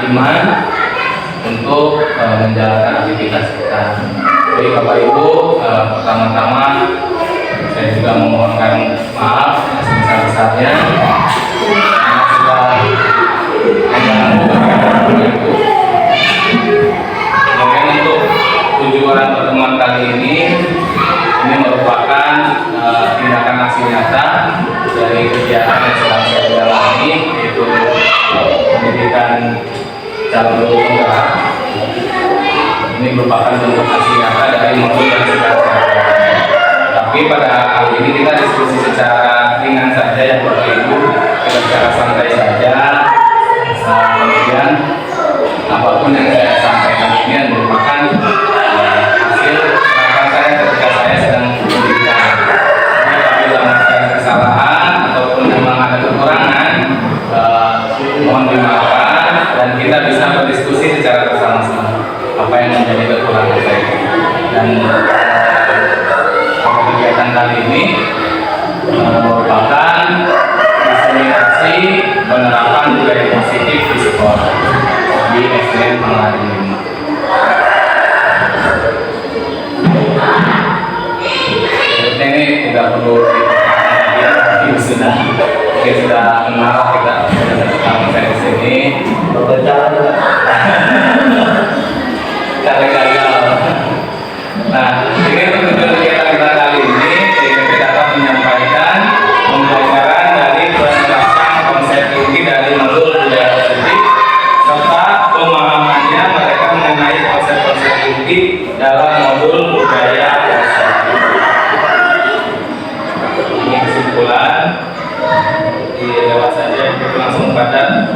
iman untuk menjalankan aktivitas kita. Jadi Bapak Ibu, pertama-tama saya juga memohonkan maaf sebesar-besarnya karena sudah mengganggu Bapak Ibu. Kemudian untuk tujuan pertemuan kali ini merupakan tindakan aksi nyata dari kegiatan yang sedang saya jalani, yaitu pendidikan calon guru penggerak. Ini merupakan bentuk aksi nyata dari modul yang sudah saya jalani. Tapi pada kali ini kita diskusi secara ringan saja ya Bapak Ibu, kita secara santai saja. Kemudian apapun yang saya sampaikan ini merupakan hasil langkah saya ketika saya sedang pendidikan. Jadi apabila ada kesalahan ataupun memang ada kekurangan, mohon dimaafkan dan kita bisa berdiskusi secara bersama-sama apa yang menjadi kekurangan saya. Dan kegiatan kali ini merupakan diseminasi penerapan budaya positif di sekolah di SDN Pangladen 5. Ini tidak perlu sudah kenal kita pertama saya di sini berbicara gagal. Nah, ini untuk kegiatan kita kali ini kita dapat menyampaikan pembelajaran dari penerapan konsep inti dari modul budaya positif serta pemahamannya mereka mengenai konsep-konsep inti dalam modul budaya positif. Ini kesimpulan. Lewat saja kita langsung pada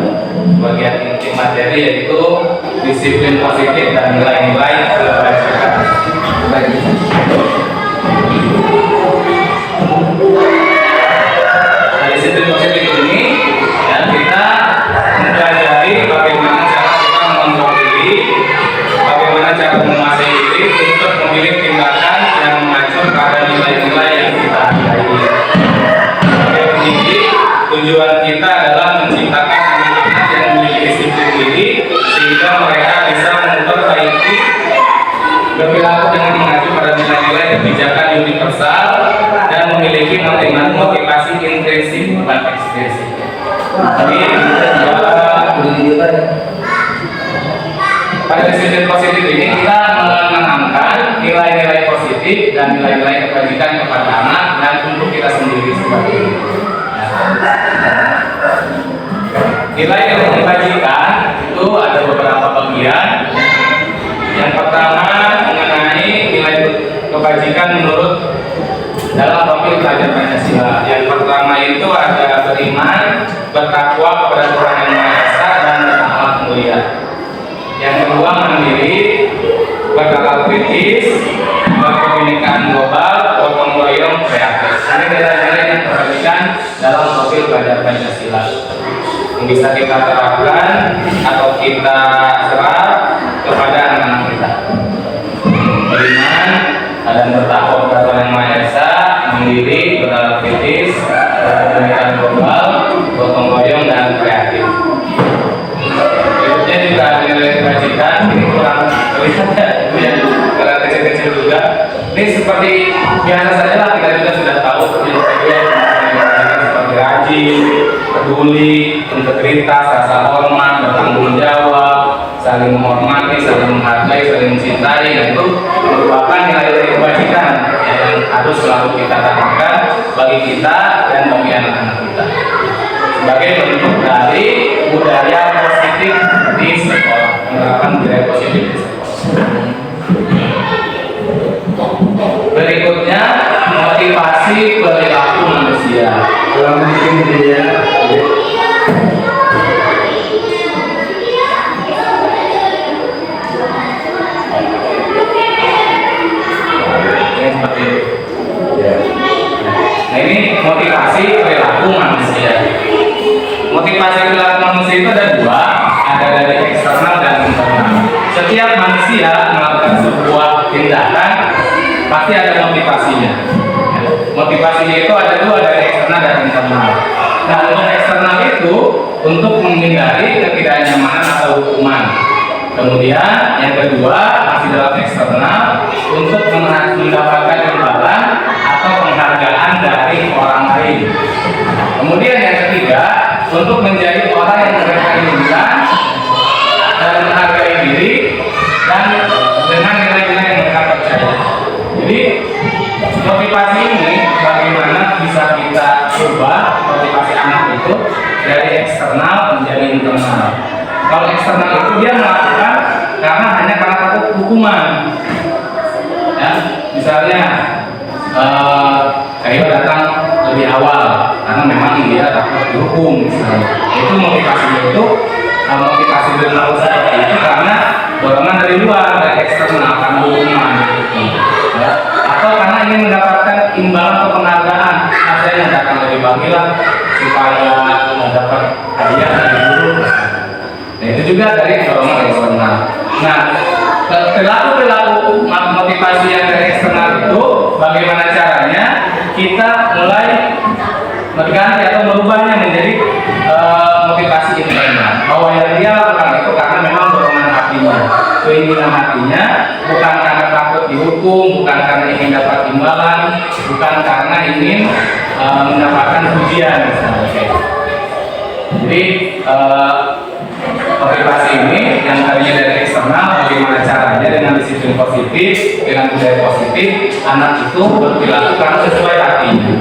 bagian inti materi, yaitu disiplin positif dan nilai-nilai kebajikan. Nah, disiplin positif ini ya, kita mempelajari bagaimana cara kita mengontrol diri, bagaimana cara menguasai diri untuk memilih tindakan yang mengacu pada nilai-nilai yang kita hargai. Tujuan kita adalah menciptakan anak-anak yang memiliki disiplin diri sehingga mereka bisa memperbaiki berperilaku dengan mengacu pada nilai-nilai kebijakan universal dan memiliki motivasi intrinsik bukan ekstrinsik. Jadi pada disiplin positif ini kita menanamkan nilai-nilai positif dan nilai-nilai kebajikan kepada anak dan untuk kita sendiri sebagai guru. Nilai yang kebajikan itu ada beberapa bagian. Yang pertama mengenai nilai kebajikan menurut dalam topik pelajaran Pancasila. Yang pertama itu ada beriman, bertakwa kepada Tuhan Yang Maha Esa dan berakhlak mulia. Yang kedua mandiri, berakal kritis, berkebinekaan global, gotong royong, kreatif. Ini nilai-nilai yang terbagikan dalam topik pelajaran Pancasila yang bisa kita terapkan atau kita serap kepada anak-anak kita. Beriman dan bertakwa kepada Tuhan Yang Maha Esa, mandiri, berakal kritis, berkebinekaan global, gotong royong dan kreatif. Berikutnya juga nilai kebajikan, ini kurang terlihat ya, itu yang karena kecil-kecil juga. Ini seperti biasa saja lah, kita juga sudah tahu seperti rajin, peduli, integritas, rasa hormat, bertanggung jawab, saling menghormati, saling menghargai, saling mencintai, dan itu merupakan nilai-nilai kebajikan yang harus selalu kita tanamkan bagi kita dan bagi anak-anak kita sebagai bentuk dari budaya positif di sekolah, menerapkan budaya positif di sekolah. Berikutnya motivasi perilaku manusia. Kalau mungkin dia seperti itu. Nah, ini motivasi perilaku manusia. Motivasi perilaku manusia itu ada dua, ada dari eksternal dan internal. Setiap manusia melakukan sebuah tindakan pasti ada motivasinya. Motivasinya itu ada dua, dari eksternal dan internal. Nah, untuk eksternal itu untuk menghindari ketidaknyamanan atau hukuman Kemudian yang kedua masih dalam eksternal untuk mendapatkan imbalan atau penghargaan dari orang lain. Kemudian yang ketiga untuk menjadi orang yang mereka inginkan dan menghargai diri dan dengan nilai-nilai yang mereka percaya. Jadi motivasi ini bagaimana bisa kita ubah motivasi anak itu dari eksternal menjadi internal. Kalau eksternal itu dia melakukan hanya karena takut hukuman. Ya, misalnya kayak datang lebih awal karena memang dia takut dihukum misalnya. Itu motivasinya itu motivasi internal seperti itu karena dorongan dari luar, dari eksternal karena hukuman gitu. Ya. Atau karena ingin mendapatkan imbalan atau penghargaan, saya datang lebih pagi lah supaya dapat hadiah dari guru. Nah, itu juga dari dorongan eksternal. Nah, perilaku motivasi yang dari eksternal itu bagaimana caranya kita mulai mengganti atau merubahnya menjadi motivasi internal. Bahwa yang dia lakukan itu karena memang dorongan hatinya, keinginan hatinya, bukan karena takut dihukum, bukan karena ingin dapat imbalan, bukan karena ingin mendapatkan pujian misalnya. Jadi motivasi ini yang tadinya dari eksternal, bagaimana caranya dengan disiplin positif, dengan budaya positif, anak itu berperilaku karena sesuai hatinya,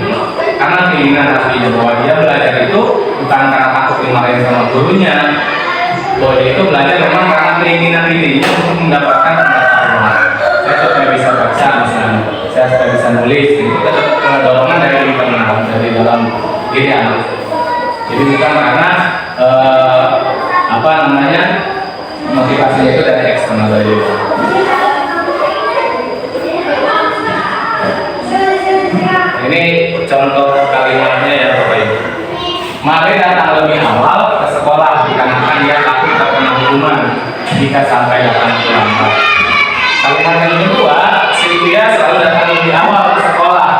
karena keinginan hatinya, bahwa dia belajar itu bukan karena takut dimarahin sama gurunya, bahwa dia itu belajar memang karena keinginan dirinya untuk mendapatkan pengetahuan. Saya supaya bisa baca misalnya, saya supaya bisa nulis, itu dorongan dari internal, dari dalam diri anak. Jadi bukan karena motivasinya itu dari eksternal dari luar. Ini contoh kalimatnya ya Bapak Ibu. Mari datang lebih awal ke sekolah dikarenakan dia takut terkena hukuman jika sampai datang terlambat. Kalimat yang kedua, Sylvia selalu datang lebih awal ke sekolah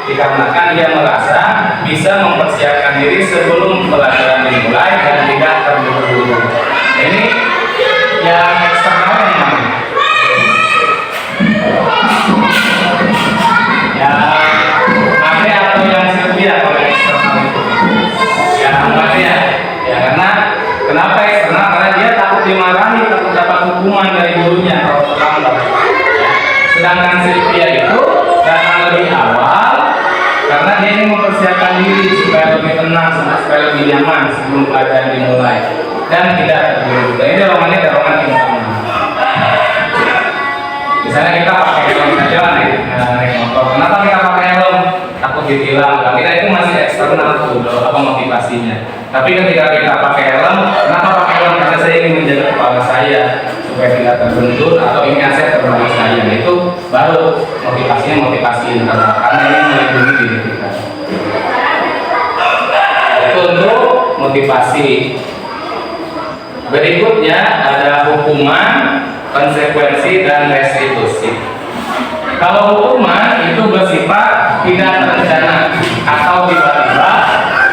dikarenakan dia merasa bisa mempersiapkan diri sebelum pelajaran dimulai dan tidak terburu-buru. Ini yang eksternal yang mana? Yang Mate atau yang Sylvia kalau eksternal itu? Yang Mate ya. Ya karena kenapa eksternal? Karena dia takut dimarahi, takut dapat hukuman dari gurunya kalau terlambat. Sedangkan Sylvia itu datang lebih awal karena dia ingin mempersiapkan diri supaya lebih tenang, supaya lebih nyaman sebelum pelajaran dimulai dan tidak terburu-buru. Ini dorongannya dorongan internal. Misalnya kita pakai helm saja naik motor. Kenapa kita pakai helm? Takut ditilang. Kita itu masih eksternal tuh apa motivasinya. Tapi ketika kita pakai helm, kenapa pakai helm? Karena saya ingin menjaga kepala saya supaya tidak terbentur atau ingin saya terbalik saya. Itu baru motivasinya motivasi internal karena ini melindungi diri kita. Itu untuk motivasi. Berikutnya ada hukuman, konsekuensi, dan restitusi. Kalau hukuman itu bersifat tidak terencana atau tiba-tiba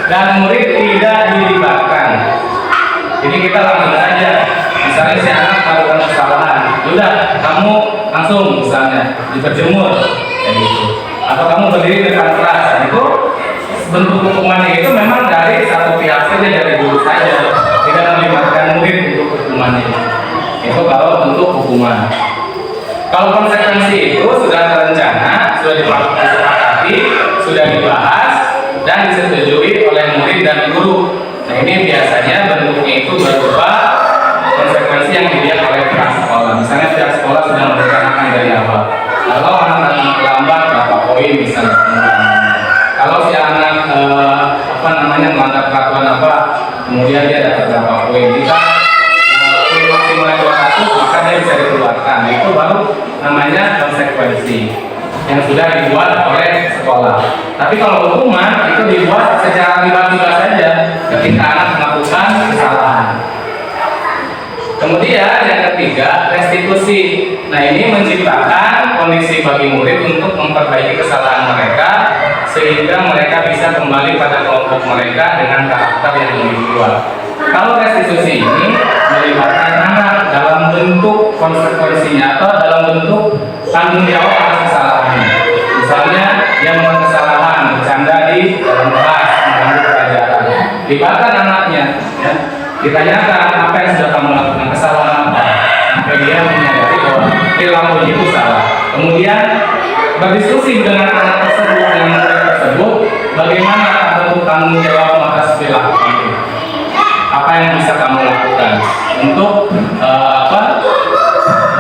dan murid tidak dilibatkan. Jadi kita langsung aja, misalnya si anak melakukan kesalahan, udah kamu langsung misalnya diperjemur, kayak gitu. Atau kamu berdiri depan kelas, itu bentuk hukumannya itu memang dari satu pihak saja, dari guru saja. Tidak melibatkan murid untuk hukumannya. Itu kalau bentuk hukuman. Kalau konsekuensi itu sudah terencana, sudah disepakati, sudah dibahas dan disetujui oleh murid dan guru. Nah ini biasanya bentuknya itu berupa konsekuensi yang dilihat oleh pihak sekolah. Misalnya pihak sekolah sudah merencanakan dari awal. Kalau anak datang terlambat berapa poin misalnya. Kalau si anak melanggar peraturan apa, kemudian dia dapat berapa poin. Kita poin maksimal 200, maka dia bisa dikeluarkan. Itu baru namanya konsekuensi yang sudah dibuat oleh sekolah. Tapi kalau hukuman itu dibuat secara tiba-tiba saja ketika anak melakukan kesalahan. Kemudian yang ketiga, restitusi. Nah ini menciptakan kondisi bagi murid untuk memperbaiki kesalahan mereka sehingga mereka bisa kembali pada kelompok mereka dengan karakter yang lebih kuat. Kalau restitusi ini melibatkan anak dalam bentuk konsekuensinya atau dalam bentuk tanggung jawab atas kesalahannya. Misalnya dia melakukan kesalahan, bercanda di dalam kelas, mengganggu pelajaran, libatkan anaknya, ya. Ditanyakan apa yang sudah kamu lakukan, kesalahan apa, sampai dia menyadari bahwa perilaku itu salah. Kemudian berdiskusi dengan anak tersebut, dengan murid tersebut, bagaimana bentuk tanggung jawab atas perilaku itu. Apa yang bisa kamu lakukan untuk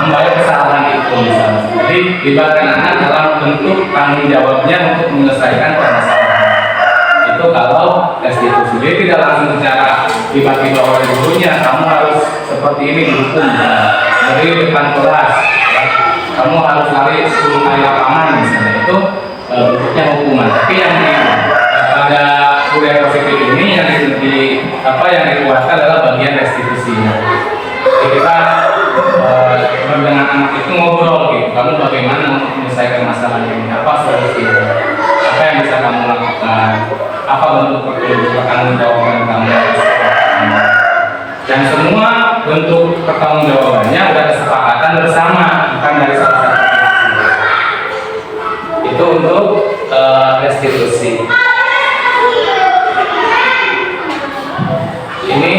membayar kesalahan itu misalnya. Jadi libatkan anak dalam bentuk tanggung jawabnya untuk menyelesaikan permasalahan. Itu kalau restitusi. Jadi tidak langsung secara tiba-tiba oleh gurunya, kamu harus seperti ini dihukum. Dari depan kelas, ya. Kamu harus lari 10 kali lapangan misalnya. Itu bentuknya hukuman. Tapi yang pada budaya positif ini yang dikuatkan adalah bagian restitusinya. Jadi kita dengan anak itu ngobrol gitu, kamu bagaimana untuk menyelesaikan masalah ini, apa solusinya, apa yang bisa kamu lakukan, apa bentuk pertanggungjawaban kamu, dan semua bentuk pertanggungjawabannya sudah kesepakatan bersama, bukan dari salah satu pihak. Itu untuk restitusi. Ini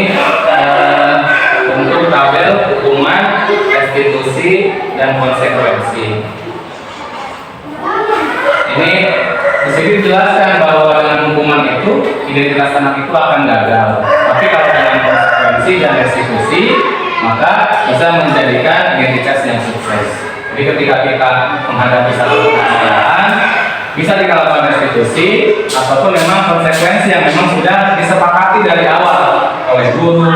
untuk tabel hukuman, restitusi, dan konsekuensi. Ini disini dijelaskan bahwa dengan hukuman itu identitas anak itu akan gagal. Tapi kalau dengan konsekuensi dan restitusi, maka bisa menjadikan identitas yang sukses. Jadi ketika kita menghadapi satu kesalahan, bisa dilakukan restitusi ataupun memang konsekuensi yang memang sudah disepakati dari awal oleh guru,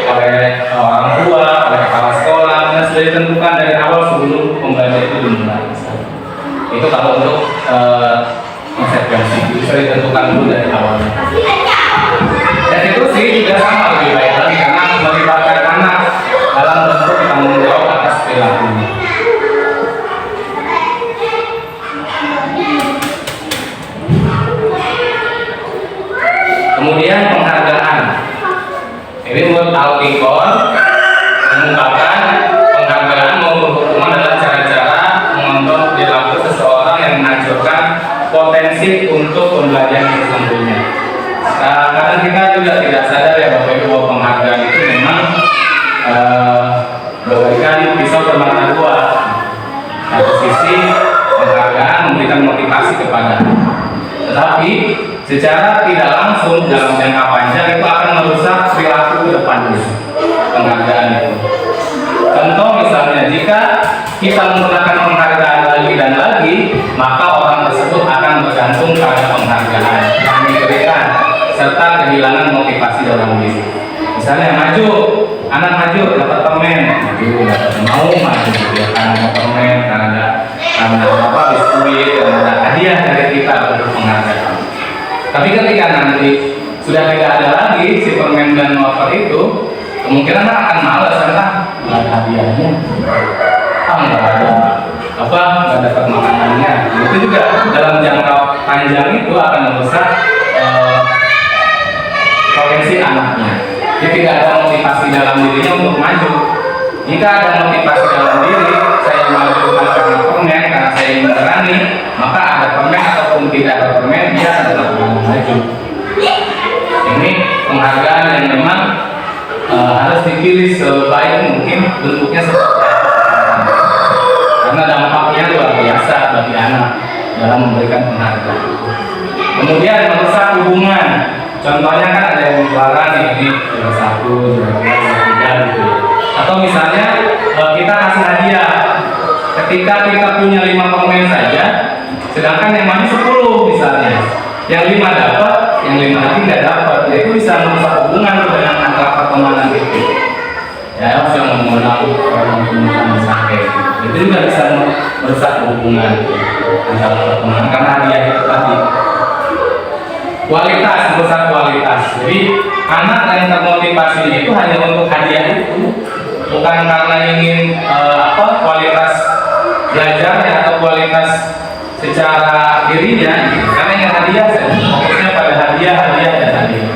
oleh orang tua, oleh kepala sekolah, dan sudah ditentukan dari awal sebelum pembelajaran itu dimulai. Itu kalau untuk konsekuensi itu sudah ditentukan dulu dari awalnya. Restitusi juga sama, lebih baik lagi karena melibatkan anak dalam bentuk tanggung jawab atas perilakunya. Kemudian penghargaan. Ini menurut Al-Qiqon mengungkapkan penghargaan maupun hukuman adalah cara-cara mengontrol perilaku seseorang yang menghancurkan potensi untuk pembelajaran yang sesungguhnya. Kadang kita juga tidak sadar ya bahwa penghargaan itu memang bagaikan pisau bermata dua. Satu sisi penghargaan memberikan motivasi kepada, tetapi secara tidak langsung dalam jangka panjang itu akan merusak perilaku ke depannya. Penghargaan itu. Contoh misalnya, jika kita menggunakan penghargaan lagi dan lagi, maka orang tersebut akan bergantung pada penghargaan yang diberikan serta kehilangan motivasi dalam diri. Misalnya maju, anak maju dapat permen, maju dapat mau maju ya, karena ada permen, karena ada biskuit, karena ada hadiah dari kita untuk penghargaan. Tapi ketika nanti sudah tidak ada lagi si permen dan wafer itu, kemungkinan akan malas karena nggak ada hadiahnya, nggak dapat makanannya. Itu juga dalam jangka panjang itu akan merusak potensi anaknya. Jadi tidak ada motivasi dalam dirinya untuk maju. Jika ada motivasi dalam diri, saya maju bukan karena permen, karena saya ingin berani, maka ada permen ataupun tidak ada permen, dia adalah maju. Ini penghargaan yang memang harus dipilih sebaik mungkin bentuknya seperti apa, karena dampaknya luar biasa bagi anak dalam memberikan penghargaan. Kemudian merusak hubungan. Contohnya kan ada yang juara nih, ini juara 1, juara 2, juara 3 gitu. Atau misalnya kita kasih hadiah. Ketika kita punya 5 permen saja, sedangkan yang maju 10 misalnya, yang 5 dapat, yang 5 lagi nggak dapat, ya itu bisa merusak hubungan dengan antara pertemanan itu. Ya, harus yang mengenal orang sampai itu juga bisa merusak hubungan antara pertemanan karena hadiah itu tadi. Kualitas, merusak kualitas. Jadi anak yang termotivasinya itu hanya untuk hadiah itu, bukan karena ingin kualitas belajarnya atau kualitas secara dirinya, karena yang hadiah saja, fokusnya pada hadiah dan hadiah.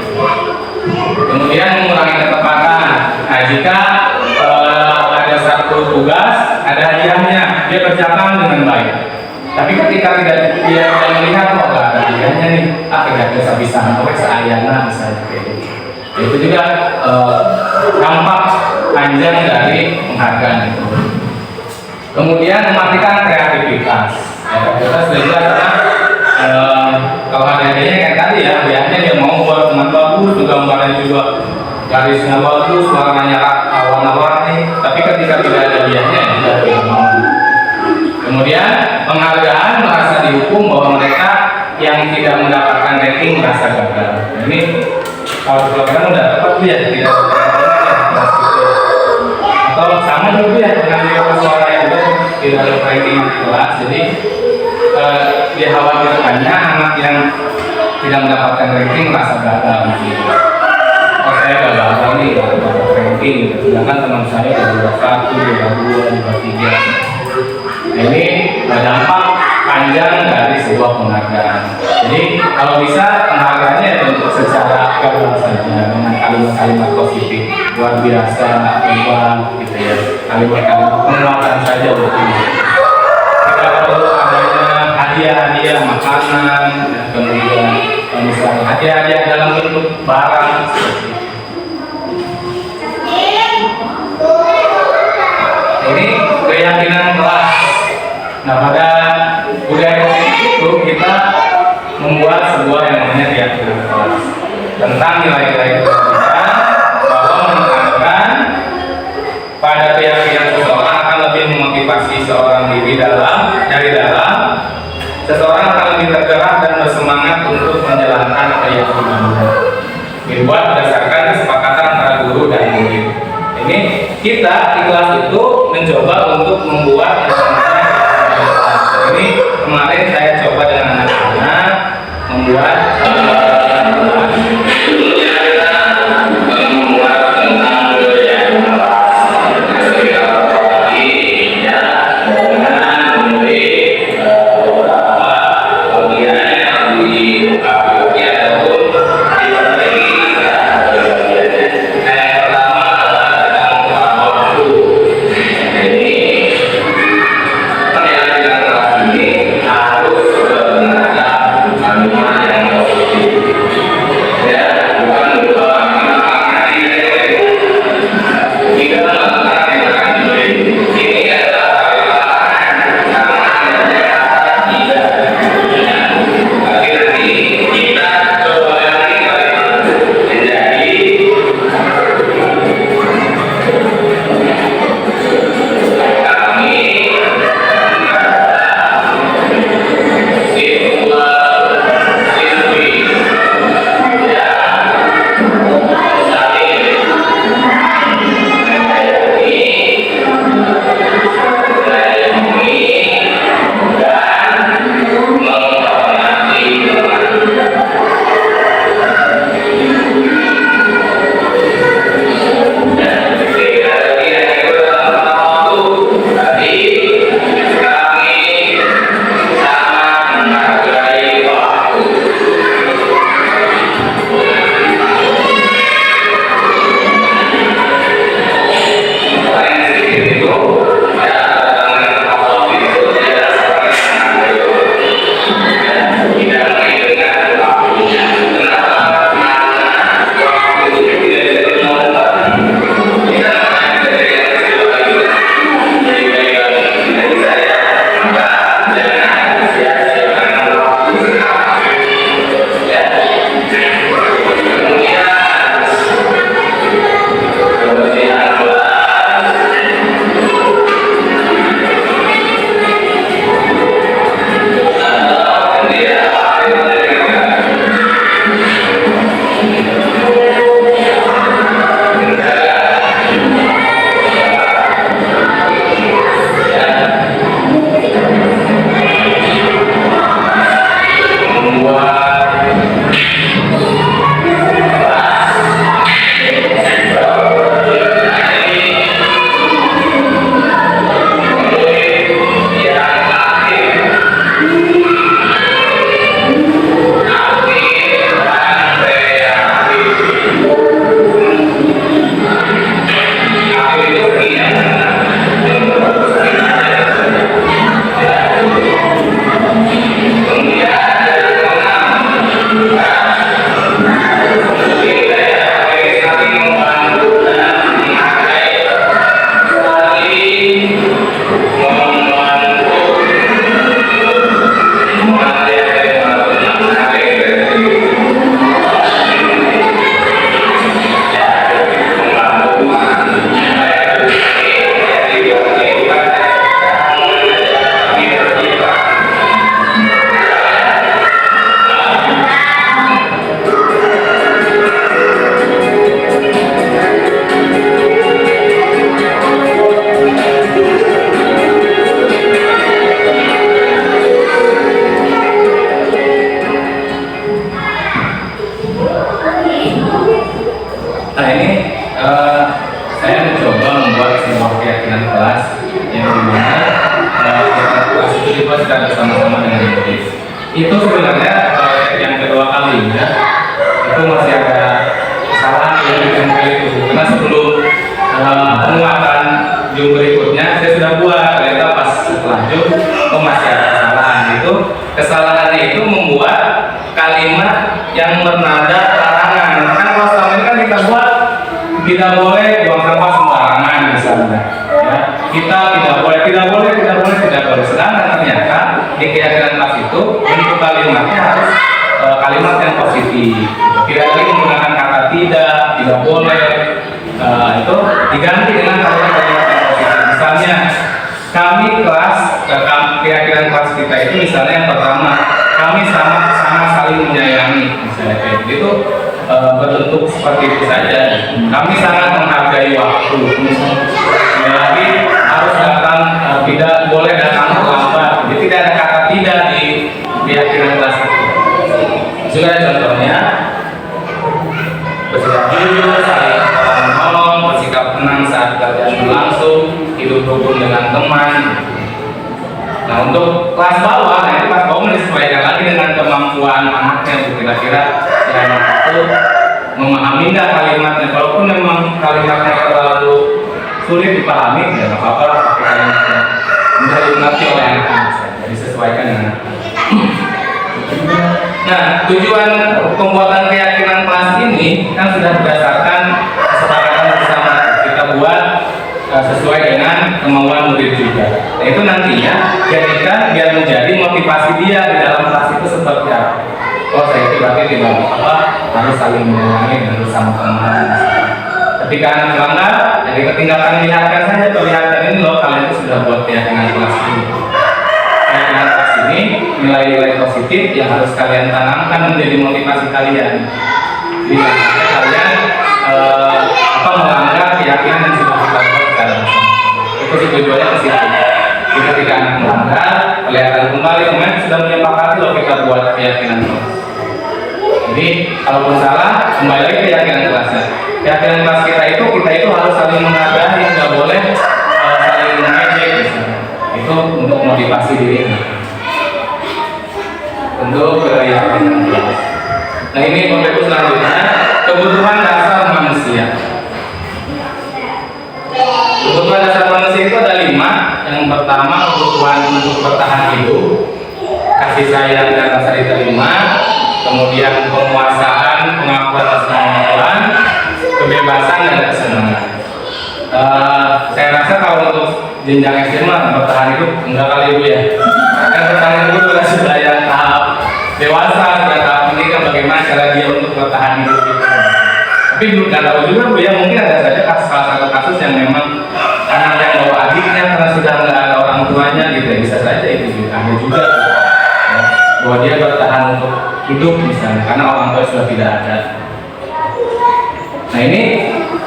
Kemudian mengurangi ketepatan. Nah, jika ada satu tugas, ada hadiahnya, dia kerjakan dengan baik. Tapi ketika dia tidak melihat kok nggak ada hadiahnya nih, tidak bisa sampai seayana misalnya kayak gitu. Itu juga dampak panjang dari penghargaan itu. Kemudian mematikan kreativitas. Kreativitas juga karena kalau hadiahnya kayak tadi ya, hadiahnya dia mau buat teman bagus, gambarnya juga garisnya bagus, warnanya warna-warni, tapi ketika tidak ada hadiahnya dia tidak mau. Kemudian penghargaan merasa dihukum bahwa mereka yang tidak mendapatkan ranking merasa gagal. Ini kalau kan udah dapat dia tidak dapat atau sama juga ya dengan beberapa suara yang tidak ada ranking di kelas. Jadi dikhawatirkannya anak yang tidak mendapatkan ranking merasa gagal. Oh saya gagal nih, gak dapat ranking. Sedangkan teman saya udah 1, 2, 3. Ini berdampak panjang dari sebuah penghargaan. Jadi kalau bisa penghargaannya bentuk secara verbal saja dengan kalimat-kalimat positif, luar biasa, hebat, gitu ya. Kalimat-kalimat penguatan saja betul. Kita perlu adanya hadiah-hadiah makanan, dan kemudian misalnya hadiah-hadiah dalam bentuk barang seperti itu. Ini keyakinan kelas. Nah, pada budaya itu kita membuat sebuah yang namanya keyakinan kelas tentang nilai-nilai kebajikan, bahwa menekankan pada keyakinan seseorang akan lebih memotivasi seorang dari dalam, seseorang akan lebih tergerak dan bersemangat untuk menjalankan keyakinannya. Dibuat berdasarkan kesepakatan antara guru dan murid. Ini kita di kelas itu mencoba untuk membuat ini kemarin saya coba dengan anak-anak membuat sebuah keyakinan kelas yang dimana keyakinan kelas itu dibuat secara bersama-sama dengan murid. Itu sebenarnya yang kedua kalinya itu masih ada kesalahan yang ditempel itu, karena sebelum penguatan Jum berikutnya saya sudah buat, ternyata pas setelah Jum masih ada kesalahan. Itu kesalahannya itu membuat kalimat yang bernada larangan. Kan kalau selama ini kan kita buat tidak boleh buang sampah sembarangan misalnya, ya. Kita tidak boleh. Sedangkan ternyata di keyakinan kelas itu bentuk kalimatnya harus kalimat yang positif. Tidak lagi menggunakan kata tidak boleh. Itu diganti dengan kalimat-kalimat yang positif. Misalnya kami kelas, keyakinan kelas kita itu misalnya yang pertama, kami sama saling menyayangi, misalnya kayak gitu. Berbentuk seperti itu saja. Kami sangat menghargai waktu. Lagi harus datang, tidak boleh datang terlambat. Jadi tidak ada kata tidak di keyakinan kelas itu. Juga contohnya bersikap jujur, saling menolong, bersikap tenang saat kerjaan berlangsung, hidup rukun dengan teman. Nah, untuk kelas bawah, kelas bawah menyesuaikan lagi dengan kemampuan anaknya. Kira-kira si anak itu memahami nggak kalimatnya. Kalaupun memang kalimatnya terlalu sulit dipahami, ya nggak apa-apa lah pakai kalimatnya mudah dimengerti oleh anak-anak. Jadi sesuaikan dengan anak. Nah, tujuan pembuatan keyakinan kelas ini kan sudah berdasarkan kesepakatan bersama. Kita buat sesuai dengan kemauan murid juga. Nah, itu nantinya jadikan biar menjadi motivasi dia di dalam kelas itu seperti apa. Oh, saya itu berarti tidak apa harus saling menyayangi, harus sama teman. Ketika anak melanggar, jadi ketinggalan lihatkan saja, perlihatkan ini loh kalian itu sudah buat keyakinan kelas ini. Keyakinan kelas ini nilai-nilai positif yang harus kalian tanamkan menjadi motivasi kalian. Jadi kalian melanggar keyakinan yang sudah kita buat sekarang. Itu tujuannya ke situ. Ketika anak melanggar, kelihatan kembali teman sudah menyepakati loh kita buat keyakinan kelas. Jadi kalaupun salah, kembali lagi keyakinan kelasnya. Keyakinan kelas kita itu harus saling menghargai, nggak boleh saling mengejek misalnya. Itu untuk motivasi diri. Untuk keyakinan kelas. Nah, ini konteksnya selanjutnya kebutuhan dasar manusia. Kebutuhan dasar manusia itu ada 5. Yang pertama kebutuhan untuk bertahan hidup, kasih sayang dan rasa diterima, kemudian penguasaan, pengakuan atas kemampuan, kebebasan dan kesenangan. Saya rasa kalau untuk jenjang SMA bertahan hidup enggak kali Bu ya. Kan bertahan hidup sudah yang tahap dewasa, sudah tahap pendidikan bagaimana cara dia untuk bertahan hidup itu. Tapi nggak tahu juga Bu ya, mungkin ada saja salah satu kasus yang memang anak yang bawa adiknya karena sudah nggak ada orang tuanya gitu ya, bisa saja itu ada juga ya, bahwa dia bertahan untuk hidup misalnya karena orang tua sudah tidak ada. Nah, ini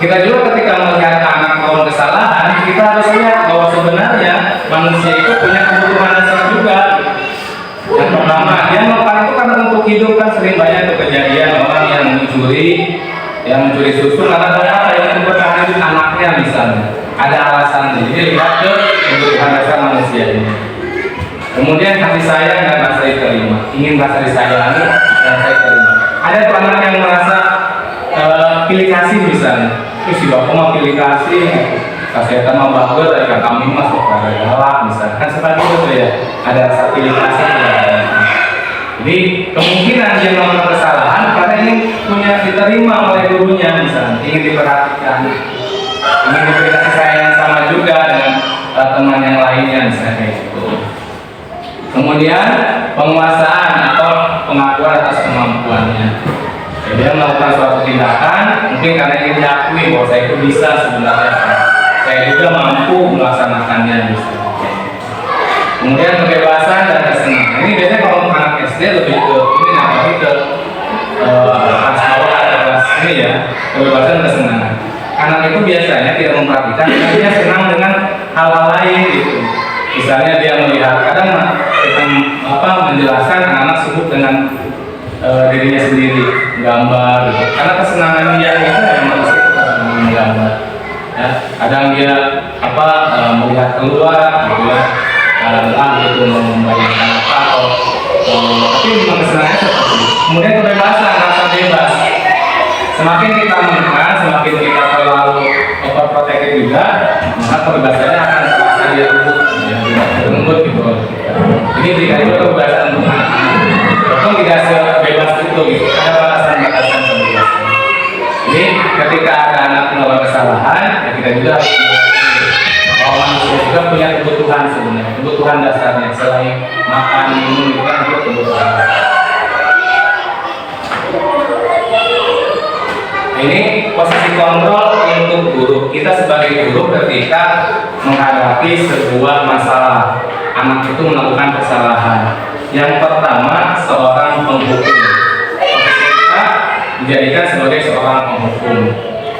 kita juga ketika melihat anak melakukan kesalahan, kita harus lihat bahwa sebenarnya manusia itu punya kebutuhan dasar juga. Yang pertama, dia melakukan itu karena untuk hidup. Kan sering banyak kejadian orang yang mencuri susu karena apa? Yang bertahan hidup anaknya misalnya. Ada alasannya. Jadi lihat ke kebutuhan dasar manusia ini. Kemudian kasih sayang dan rasa diterima. Ingin rasa disayangi dan rasa diterima. Ada tuh anak yang merasa pilih kasih misalnya. Terus si bapak mau pilih kasih, kasih sama bagus dari kami masuk ke galak misalnya. Kan seperti itu ya. Ada rasa pilih kasih. Jadi kemungkinan dia melakukan kesalahan karena ini punya diterima oleh gurunya misalnya. Ingin diperhatikan, ingin diberi kasih sayang yang sama juga dengan teman yang lainnya misalnya kayak gitu. Kemudian penguasaan atau pengakuan atas kemampuannya. Ya, dia melakukan suatu tindakan mungkin karena ingin diakui bahwa saya itu bisa sebenarnya, saya juga mampu melaksanakannya misalnya. Kemudian kebebasan dan kesenangan. Ini biasanya kalau untuk anak SD lebih ke ini namanya ke kelas bawah atau kelas ini ya, kebebasan dan kesenangan. Anak itu biasanya tidak memperhatikan, dia senang dengan hal-hal lain gitu. Misalnya dia melihat, kadang menjelaskan anak-anak sibuk dengan dirinya sendiri, gambar gitu. Karena kesenangan dia itu memang itu kesenangan gambar. Ya, ya. Kadang dia melihat keluar gitu ya, entah itu membayangkan apa atau tapi memang kesenangannya seperti itu. Kemudian kebebasan, rasa bebas. Semakin kita menekan, semakin kita terlalu overprotected juga, maka kebebasannya akan terasa dia lembut gitu. Ini berikan juga kebebasan untuk anak-anak. Betul tidak sebebas itu gitu. Ada batasan-batasan kebebasan. Jadi ketika ada anak melakukan kesalahan, ya kita juga harus bahwa manusia juga punya kebutuhan sebenarnya, kebutuhan dasarnya selain makan, minum itu kan juga kebutuhan. Ini posisi kontrol untuk guru. Kita sebagai guru ketika menghadapi sebuah masalah, anak itu melakukan kesalahan. Yang pertama, seorang penghukum. Kita dijadikan sebagai seorang penghukum.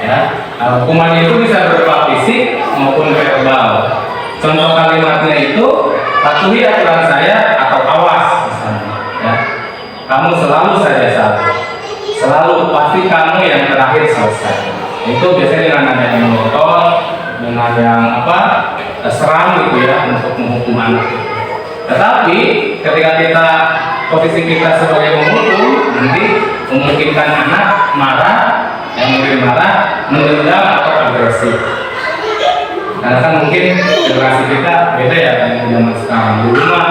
Ya, hukumannya itu bisa berupa fisik maupun verbal. Contoh kalimatnya itu patuhi aturan saya atau awas misalnya. Ya, kamu selalu saja salah. Selalu pasti kamu yang terakhir selesai. Itu biasanya dengan nada yang mengotot, dengan yang seram gitu ya untuk menghukum anak. Tetapi ketika kita posisi kita sebagai penghukum, nanti memungkinkan anak marah, yang mungkin marah, mendendam atau agresif. Karena kan mungkin generasi kita beda ya dengan zaman sekarang. Di rumah,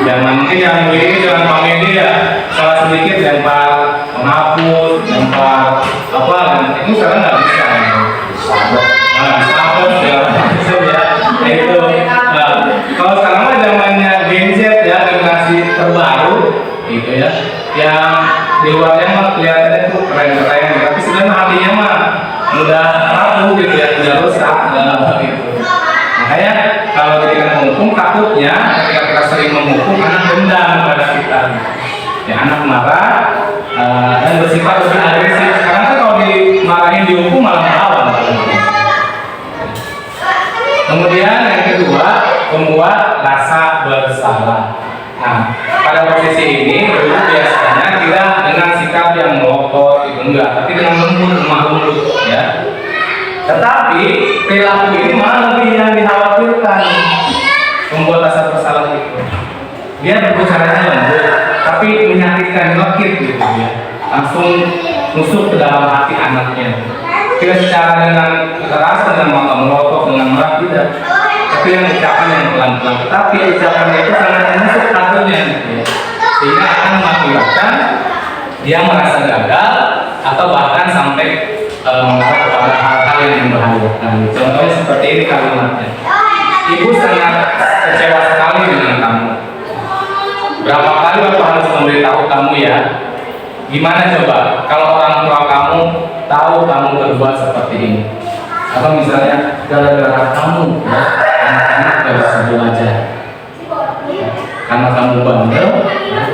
zaman mungkin yang ini jangan komedi ya, salah sedikit lempar menghapus, lempar dan itu sekarang nggak bisa. Itu. Kalau sekarang mah zamannya Gen Z ya, generasi terbaru, gitu ya, yang di luarnya mah kelihatannya tuh keren-keren, tapi sebenarnya hatinya mah udah rapuh gitu ya, udah rusak gitu. Makanya kalau kita menghukum, takutnya ketika kita sering menghukum, anak dendam kepada kita. Ya, anak marah dan bersifat lebih agresif. Sekarang kan kalau dimarahin dihukum malah melawan. Kemudian yang kedua, membuat rasa bersalah. Nah, pada posisi ini guru biasanya tidak dengan sikap yang melotot itu enggak, tapi dengan lembut, lemah lembut ya. Tetapi perilaku ini malah lebih yang dikhawatirkan, membuat rasa bersalah itu. Dia berbicaranya lembut, tapi menyakitkan, nyekit gitu ya. Langsung nusuk ke dalam hati anaknya. Tidak secara dengan kekerasan, dengan mata melotot, dengan marah, tidak. Tapi yang ucapan yang pelan-pelan. Tetapi ucapannya itu sangat menusuk hatinya gitu ya. Sehingga akan mengakibatkan dia merasa gagal atau bahkan sampai mengarah kepada hal-hal yang membahayakan. Contohnya seperti ini kalimatnya. Ibu sangat kecewa sekali dengan kamu. Berapa kali Bapak harus memberitahu kamu ya? Gimana coba kalau orang tua kamu tahu kamu berbuat seperti ini? Atau misalnya gara-gara kamu ya, anak-anak gak bisa belajar. Karena kamu bandel,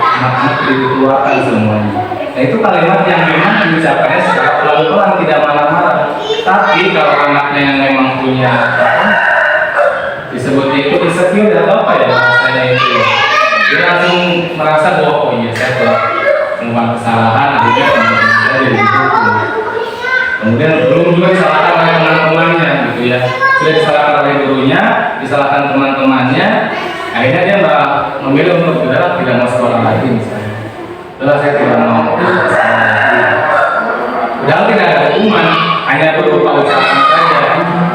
anak-anak dikeluarkan semuanya. Nah, itu kalimat yang memang diucapkannya secara pelan-pelan, tidak marah-marah. Tapi kalau anaknya yang memang punya disebut itu insecure atau apa ya rasanya itu ya. Dia langsung merasa bahwa oh iya saya telah melakukan kesalahan, akhirnya saya jadi dihukum. Kemudian belum juga disalahkan oleh teman-temannya gitu ya, sudah disalahkan oleh gurunya, disalahkan teman-temannya, akhirnya dia malah memilih untuk tidak mau sekolah lagi misalnya. Setelah saya tidak mau sekolah lagi. Padahal tidak ada hukuman, hanya berupa ucapan saja.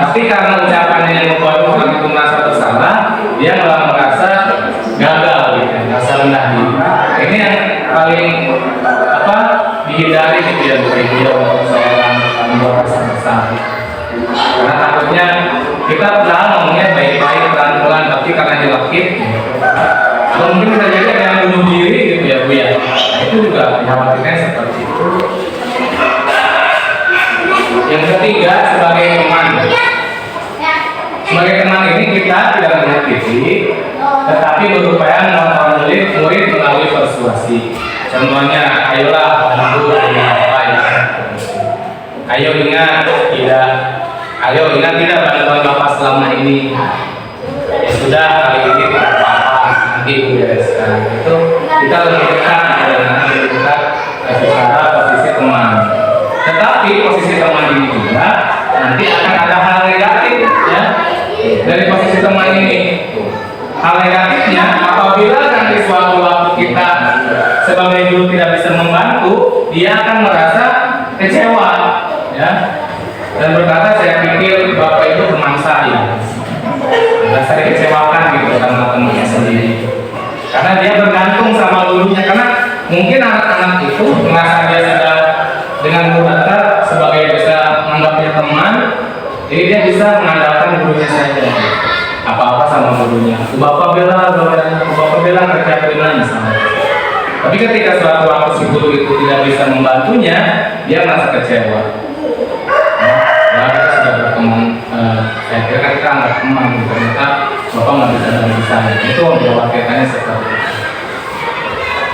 Tapi karena ucapannya yang membuat orang itu merasa bersalah, dia malah merasa gagal gitu, merasa rendah diri. Ini yang paling dihindari gitu ya, begitu ya, untuk seorang membuat rasa bersalah. Karena takutnya kita padahal ngomongnya baik-baik, pelan-pelan, tapi karena dilekit, atau mungkin bisa jadi ada yang bunuh diri gitu ya Bu ya. Itu juga dikhawatirkan seperti itu. Yang ketiga, sebagai teman. Sebagai teman ini kita tidak menyakiti, tetapi berupaya mempermudah murid melalui persuasi. Contohnya, ayolah bantu apa ya? Ayo ingat tidak bantuan Bapak selama ini. Ya sudah, kali ini tidak apa-apa, nanti bereskan. Itu kita lebih dekat dengan secara posisi teman. Tetapi posisi teman ini juga nanti akan ada hal negatif ya dari posisi teman ini. Hal negatifnya apabila nanti suatu waktu kita sebagai guru tidak bisa membantu, dia akan merasa kecewa ya, dan berkata saya pikir bapak itu teman saya, merasa dikecewakan gitu sama temannya sendiri, karena dia bergantung sama gurunya. Karena mungkin anak-anak itu merasa dia sudah dengan guru dekat sebagai bisa menganggapnya teman, jadi dia bisa mengandalkan gurunya saja, apa-apa sama gurunya. Bapak bela kerja pribadi sama. Tapi ketika suatu waktu si guru itu tidak bisa membantunya, dia merasa kecewa. Ya, kita sudah berteman, saya kira kan kita anggap teman, ternyata bapak nggak bisa bantu saya. Itu dikhawatirkannya seperti itu.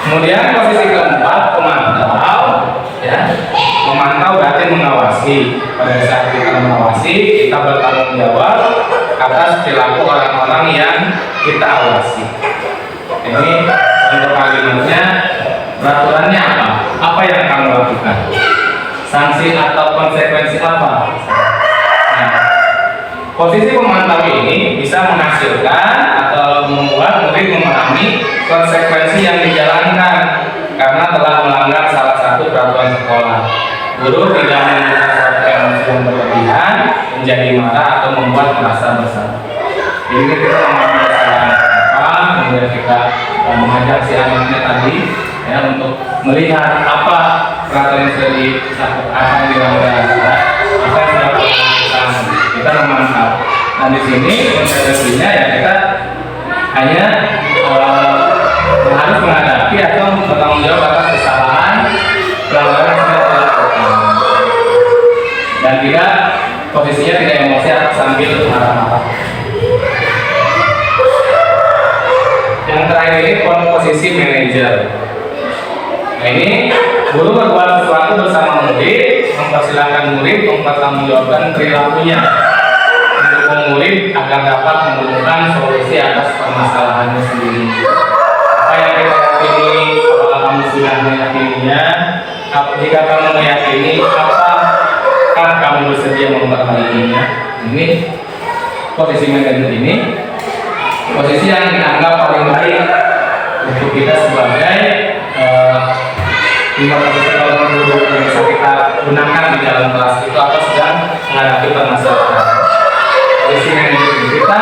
Kemudian posisi keempat, pemantau. Ya, memantau berarti mengawasi. Pada saat kita mengawasi, kita bertanggung jawab atas perilaku orang-orang yang kita awasi. Ini untuk kalimatnya, peraturannya apa? Apa yang kamu lakukan? Sanksi atau konsekuensi apa? Nah, posisi pemantau ini bisa menghasilkan atau membuat murid memahami konsekuensi yang dijalankan karena telah melanggar salah satu peraturan sekolah. Guru tidak menggunakan suatu emosi yang berlebihan, menjadi marah atau membuat merasa bersalah. Jadi kita memahami kesalahan apa, kemudian kita mengajak si anaknya tadi ya untuk melihat apa peraturan yang sudah dilakukan, apa yang dilanggar, apa yang sudah dilakukan. Kita memantau. Nah di sini konsekuensinya ya kita hanya harus menghadapi atau bertanggung jawab atas kesalahan pelanggaran yang sudah dilakukan, dan tidak posisinya tidak emosi atau sambil marah-marah. Yang terakhir ini posisi manajer. Nah ini guru berbuat sesuatu bersama murid, mempersilahkan murid mempertanggungjawabkan perilakunya, mendukung murid agar dapat menemukan solusi atas permasalahannya sendiri. Apa yang kita yakini, apakah kamu sudah meyakininya? Jika kamu meyakini, apakah kamu bersedia memperbaikinya? Ini posisi manajer ini, posisi yang dianggap paling baik untuk kita sebagai guru yang bisa kita gunakan di dalam kelas itu atau sedang menghadapi permasalahan. Posisi manajer kita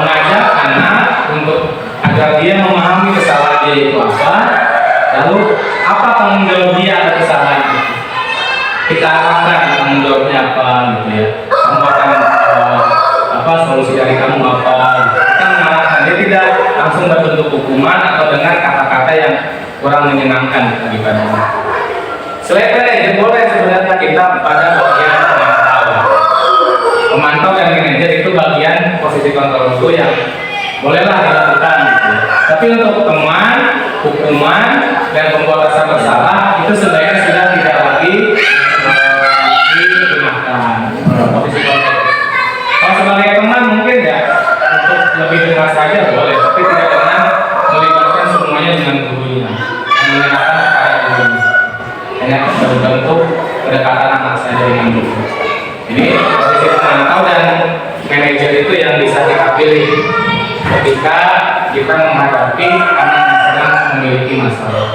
mengajak anak untuk agar dia memahami kesalahan dia itu apa, lalu apa tanggung jawab dia atas kesalahan itu. Kita arahkan tanggung jawabnya apa gitu ya. Kamu akan apa solusi dari kamu apa? Kita mengarahkan, dia tidak langsung berbentuk hukuman atau dengan kata-kata yang kurang menyenangkan bagi badannya. Selain manajer boleh sebenarnya kita pada bagian pemantau dan manajer itu bagian posisi kontrol itu yang bolehlah dilakukan gitu. Tapi untuk teman, hukuman dan pembuat rasa bersalah itu sebaiknya sudah tidak lagi digunakan posisi kontrol. Kalau sebagai teman mungkin ya untuk lebih dengar saja boleh, tapi tidak dengan melibatkan semuanya dengan gurunya, mengenakan kepada gurunya. Hanya berbentuk kedekatan anak saja dengan guru. Jadi posisi pemantau dan manajer itu yang bisa kita pilih ketika kita menghadapi anak yang sedang memiliki masalah.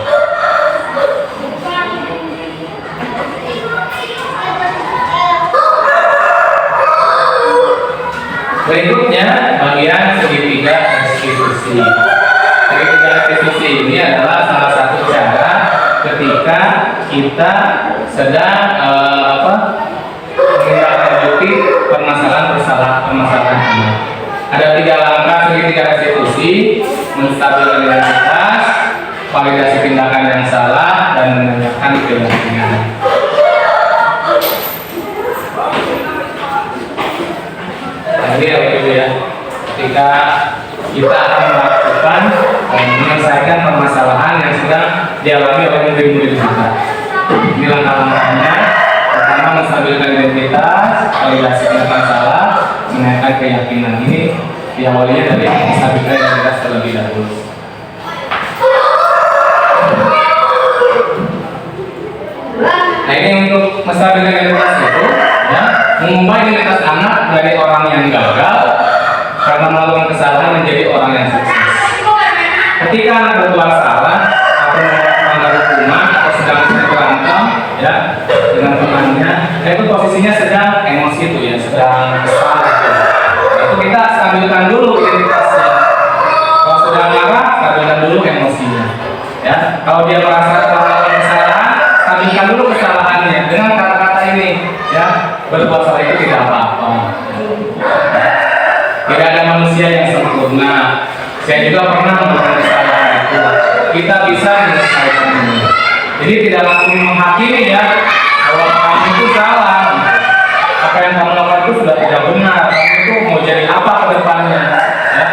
Berikutnya bagian segitiga restitusi. Segitiga restitusi ini adalah salah satu cara ketika kita sedang menindaklanjuti permasalahan anak. Ada 3 langkah segitiga restitusi: menstabilkan identitas, validasi tindakan yang salah, dan menanyakan keyakinan. Jadi ya, ketika kita akan melakukan dan menyelesaikan permasalahan yang sedang dialami oleh murid-murid kita. Ini langkah-langkahnya. Pertama, menstabilkan identitas, validasi tindakan salah, menaikkan keyakinan. Ini diawalinya dari menstabilkan identitas terlebih dahulu. Nah ini untuk menstabilkan identitas itu, ya, mengubah identitas anak dari orang yang gagal karena melakukan kesalahan menjadi orang yang sukses. Ketika anak berbuat salah atau melanggar hukuman atau sedang berantem ya dengan temannya, itu posisinya sedang emosi itu ya, sedang kesal gitu. Itu kita stabilkan dulu identitasnya. Kalau sedang marah, stabilkan dulu emosinya. Ya, kalau dia merasa melakukan kesalahan, stabilkan dulu kesalahannya dengan kata-kata ini. Ya, berbuat salah itu tidak apa-apa. Tidak ada manusia yang sempurna. Saya juga pernah melakukan kesalahan itu. Kita bisa menyelesaikan ini. Jadi tidak langsung menghakimi ya bahwa kamu itu salah. Apa yang kamu lakukan itu sudah tidak benar. Kamu itu mau jadi apa ke depannya? Ya.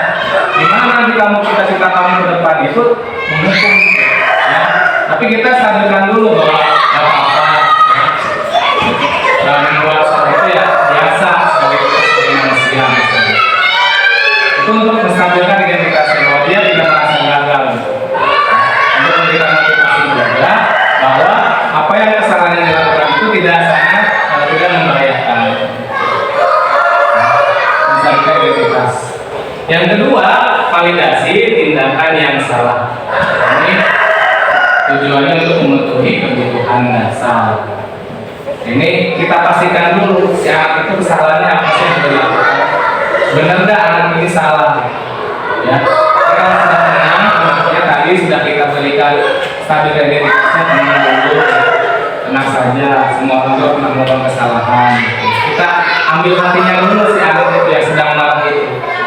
Gimana nanti kamu cita-cita kamu ke depan itu menghukum. Ya. Tapi kita sadarkan dulu bahwa tidak apa-apa. Dan membuat salah itu ya biasa sebagai manusia. Itu untuk menstabilkan identitasnya bahwa dia tidak merasa gagal. Untuk memberikan motivasi juga bahwa apa yang kesalahan yang dilakukan itu tidak sangat tidak membahayakan. Menstabilkan identitas. Yang kedua, validasi tindakan yang salah. Ini tujuannya untuk memenuhi kebutuhan dasar. Ini kita pastikan dulu si anak itu kesalahannya apa sih yang dilakukan. Benar nggak anak ini salah? Ya, kalau sudah tenang, anaknya tadi sudah kita berikan stabilkan identitasnya, tenang dulu, tenang saja. Semua orang tua pernah melakukan kesalahan. Kita ambil hatinya dulu si anak itu yang sedang marah itu.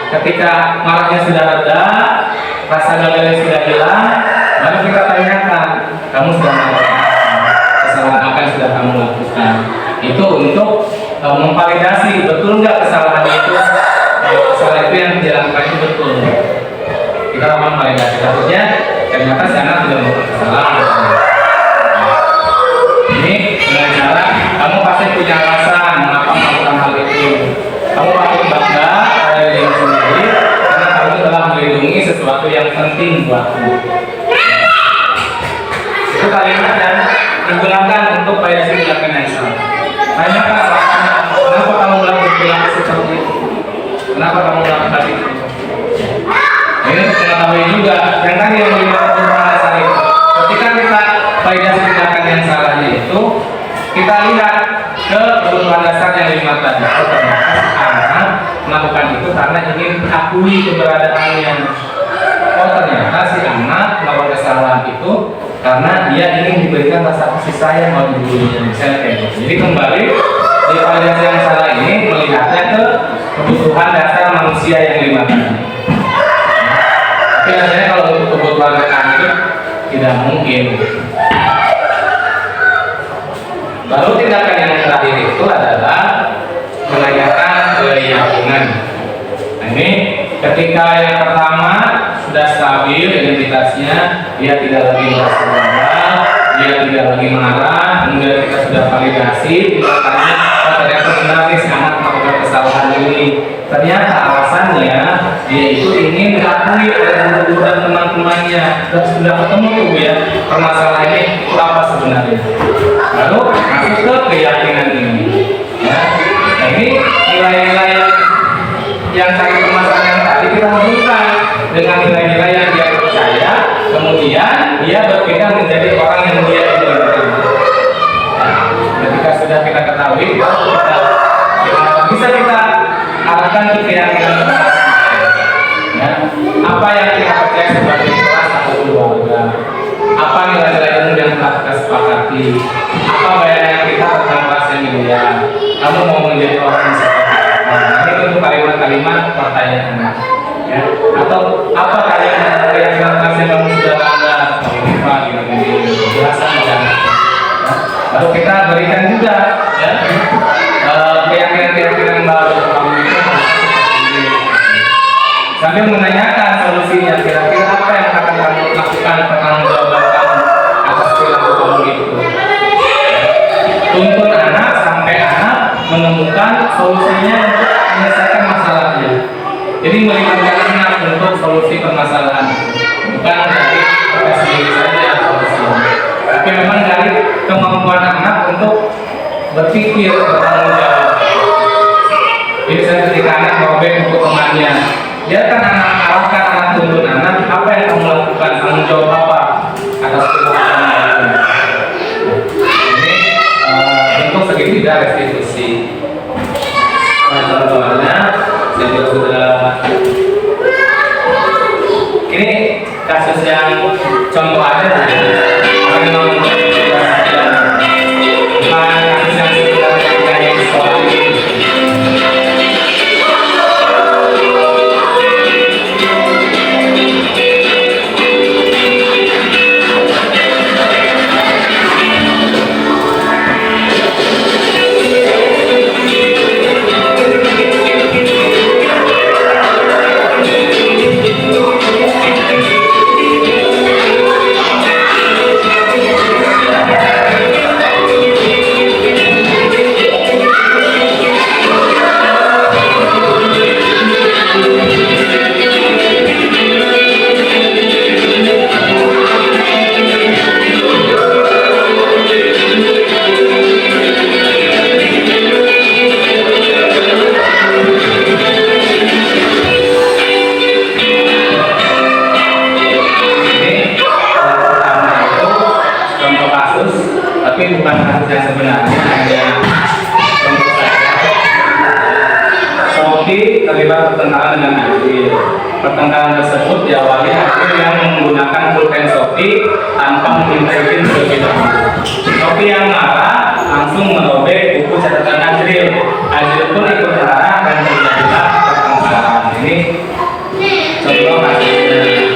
Ketika marahnya sudah reda, rasa gagalnya sudah hilang, baru kita tanyakan, kamu sudah melakukan kesalahan apa yang sudah kamu lakukan? Itu untuk memvalidasi betul nggak kesalahan itu. Kesalahan itu yang dilakukan itu betul. Kita lakukan validasi. Takutnya ternyata si anak tidak melakukan kesalahan. Ini dengan cara kamu pasti punya alasan mengapa melakukan hal itu. Kamu patut bangga pada diri sendiri karena kamu telah melindungi sesuatu yang penting buatmu. Itu kalimat yang digunakan untuk validasi tindakan yang salah. Tanyakan alasannya. Kenapa kamu melakukan seperti itu? Kenapa kamu melakukan itu? Ini untuk mengetahui juga yang tadi yang melibatkan kebutuhan dasar itu. Ketika kita validasi tindakan yang salahnya itu, kita lihat ke kebutuhan dasar yang lima tadi. Oh ternyata anak melakukan itu karena ingin akui keberadaannya. Oh ternyata si anak melakukan kesalahan itu karena dia ingin diberikan rasa kasih sayang oleh ibunya. Misalnya kayak gitu. Jadi kembali di validasi yang salah ini melihatnya ke kebutuhan dasar manusia yang lima tadi. Tapi biasanya kalau untuk kebutuhan rekan itu tidak mungkin. Baru tindakan yang terakhir itu adalah menanyakan keyakinan. Nah, ini ketika yang pertama sudah stabil identitasnya, dia tidak lagi merasa gagal, dia tidak lagi marah, kemudian kita sudah validasi tindakannya. Ternyata benar nih si anak melakukan kesalahan ini. Ternyata alasannya dia itu ingin diakui oleh guru dan teman-temannya. Dan sudah ketemu tuh ya permasalahannya itu apa sebenarnya. Lalu masuk ke keyakinan ini. Ya. Nah, ini nilai-nilai yang tadi permasalahan tadi kita hubungkan dengan nilai-nilai yang dia percaya. Kemudian dia berpindah menjadi orang yang dia inginkan. Ketika sudah kita ketahui, bisa kita arahkan ke keyakinan ya. Apa yang kita percaya sebagai kelas atau keluarga, apa nilai-nilai umum yang telah kita sepakati, apa bayangan kita tentang kelas yang mulia. Kamu mau menjadi orang yang seperti apa? Ini untuk kalimat-kalimat pertanyaan ya. Atau apa keyakinan kelas yang kamu sudah ada? Jelasan ya. Lalu kita berikan juga ya keyakinan baru kamu itu sambil menanyakan solusinya, kira-kira apa yang akan kamu lakukan, pertanggungjawaban kamu atas perilaku kamu itu. Tuntun anak sampai anak menemukan solusinya untuk menyelesaikan masalahnya. Jadi melibatkan anak untuk solusi permasalahan, bukan dari kita sendiri saja solusinya, tapi memang dari kemampuan anak untuk berpikir, bertanggung jawab. penggunaannya. Biarkan anak, arahkan anak tuntun anak, apa yang kamu lakukan, tanggung jawab apa atas perbuatan kamu. Ini bentuk segitiga restitusi. Nah, contohnya saya juga sudah, ini kasus yang contoh aja orang yang bukan kasus yang sebenarnya, hanya contoh saja. Sophie terlibat pertengkaran dengan Adil. Pertengkaran tersebut diawali Adil yang menggunakan pulpen Sophie tanpa meminta izin terlebih dahulu. Sophie yang marah langsung merobek buku catatan Adil. Adil pun ikut marah dan terjadilah pertengkaran. Ini contoh kasusnya.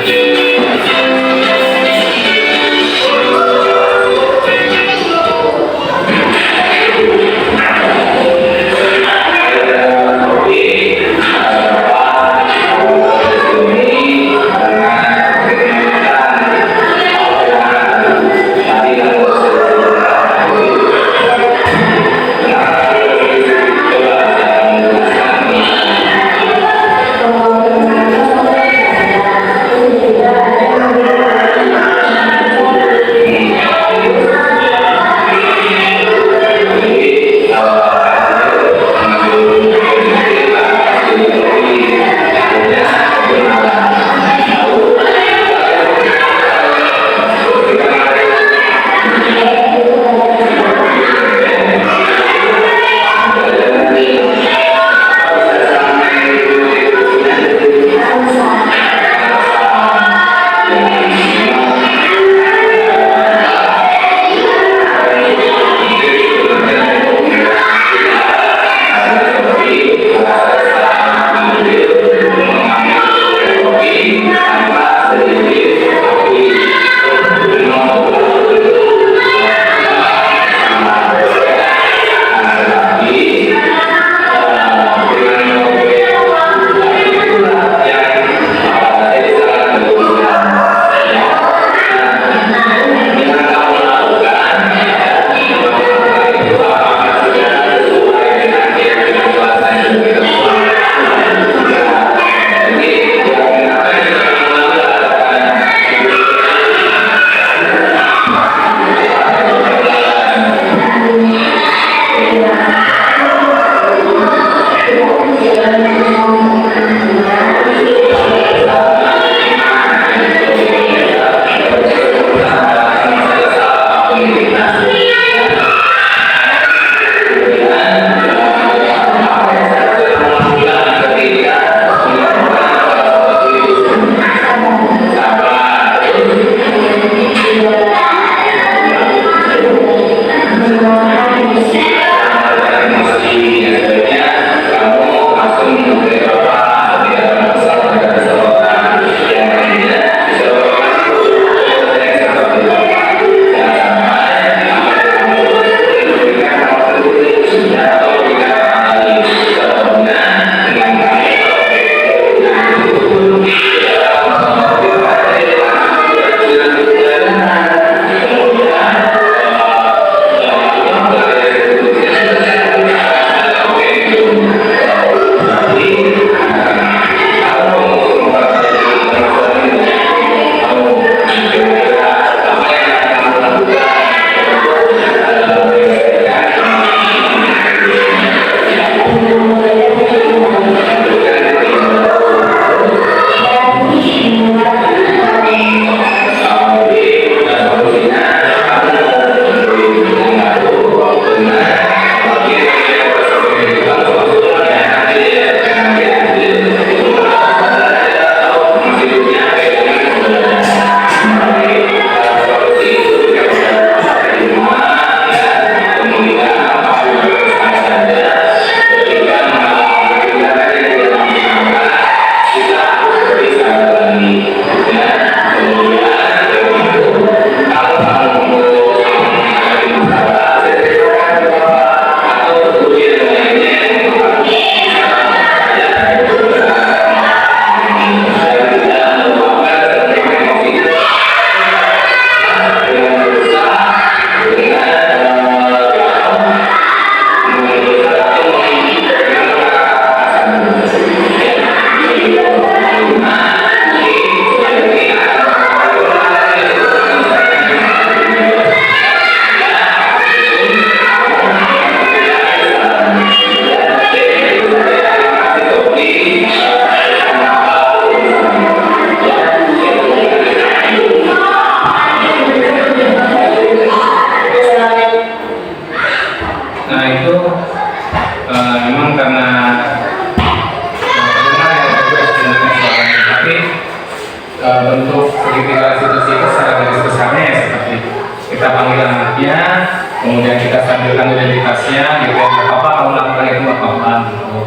kemudian kita stabilkan identitasnya gitu ya. Gak apa-apa kamu lakukan itu, gak apa-apa gitu.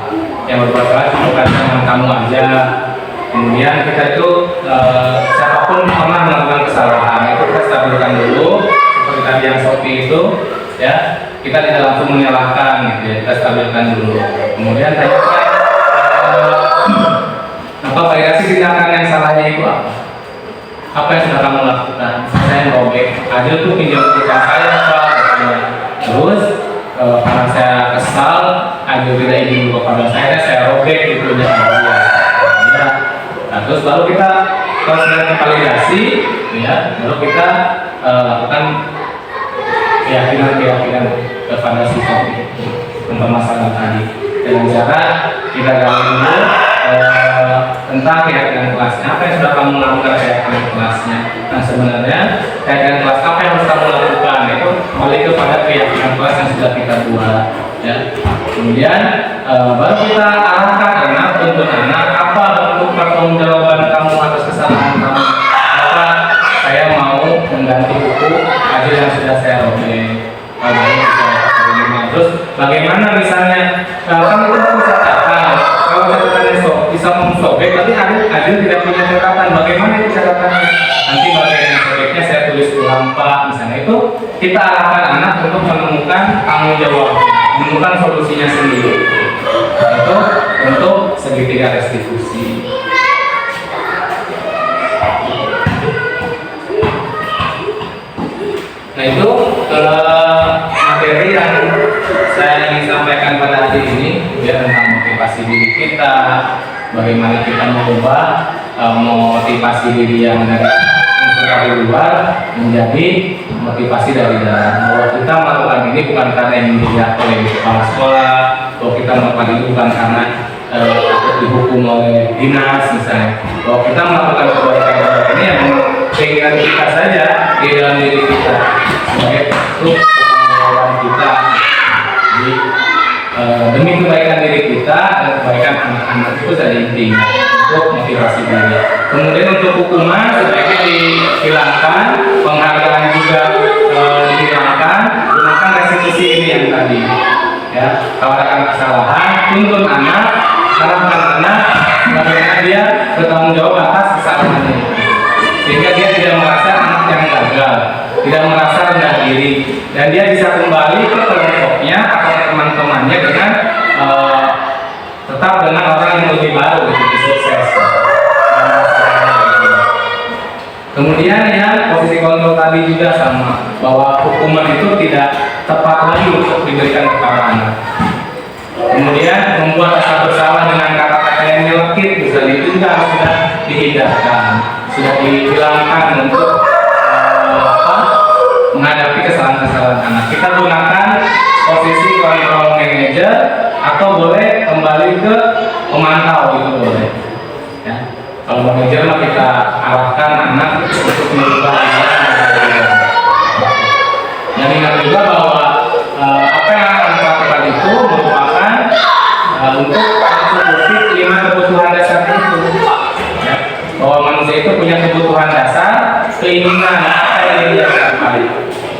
Yang berbuat salah cuma bukan teman kamu aja. Kemudian kita itu siapapun pernah melakukan kesalahan itu kita stabilkan dulu, seperti tadi yang Shopee itu ya, kita tidak langsung menyalahkan gitu ya, kita stabilkan dulu. Kemudian tanyakan apa variasi tindakan yang salahnya itu apa? Apa yang sudah kamu lakukan? Saya robek, Adil tuh pinjam pulsa saya Pak. Terus karena saya kesal, Adil tidak ingin kepada saya robek gitu ya. Nah, terus baru kita kalau sudah validasi, ya, baru kita lakukan keyakinan kepada si Shopee untuk masalah tadi dengan cara kita gali dulu tentang keyakinan kelasnya, apa yang sudah kamu lakukan keyakinan kelasnya. Nah sebenarnya keyakinan kelas apa yang harus kamu lakukan itu balik kepada keyakinan kelas yang sudah kita buat ya. Kemudian baru kita arahkan anak, tuntun anak apa bentuk pertanggungjawaban kamu atas kesalahan kamu. Apa saya mau mengganti buku aja yang sudah saya robek. Terus bagaimana misalnya kamu itu bisa catatan, kalau catatannya bisa sobek, tapi Adil tidak punya catatan, bagaimana itu catatannya? Nanti bagian yang sobeknya saya tulis ulang Pak, misalnya itu kita arahkan anak untuk menemukan tanggung jawab, menemukan solusinya sendiri. Itu untuk segitiga restitusi. Nah itu materi yang saya ingin sampaikan pada hari ini ya, tentang motivasi diri kita, bagaimana kita mengubah motivasi diri yang dari luar menjadi motivasi dari dalam. Bahwa kita melakukan ini bukan karena yang dilihat oleh kepala sekolah, bahwa kita melakukan itu bukan karena takut dihukum oleh dinas misalnya, bahwa kita melakukan kebaikan ini yang keinginan kita saja di dalam diri kita sebagai bentuk pertanggungjawab kita. Jadi demi kebaikan diri kita dan kebaikan anak-anak itu saja intinya untuk motivasi diri. Kemudian untuk hukuman sebaiknya dihilangkan, penghargaan juga dihilangkan, gunakan restitusi ini yang tadi. Ya, kalau ada kesalahan, tuntun anak, arahkan anak, bagaimana dia bertanggung jawab atas kesalahannya, sehingga dia tidak merasa anak yang gagal, tidak merasa rendah diri, dan dia bisa kembali ke kelompoknya atau teman-temannya dengan tetap dengan orang yang lebih baru, lebih sukses. Kemudian ya posisi kontrol tadi juga sama, bahwa hukuman itu tidak tepat lagi untuk diberikan kepada anak. Kemudian membuat rasa bersalah dengan kata-kata yang nyelekit misalnya itu juga sudah dihindarkan, sudah dihilangkan untuk menghadapi kesalahan-kesalahan anak. Kita gunakan posisi kontrol manager atau boleh kembali ke pemantau, itu boleh. Ya. Kalau manajer mah kita arahkan anak untuk merubah dia. Dan ingat juga bahwa apa yang akan dilakukan itu merupakan untuk mencukupi 5 kebutuhan dasar itu. Ya. Bahwa manusia itu punya kebutuhan dasar, keinginan apa yang ingin dia capai.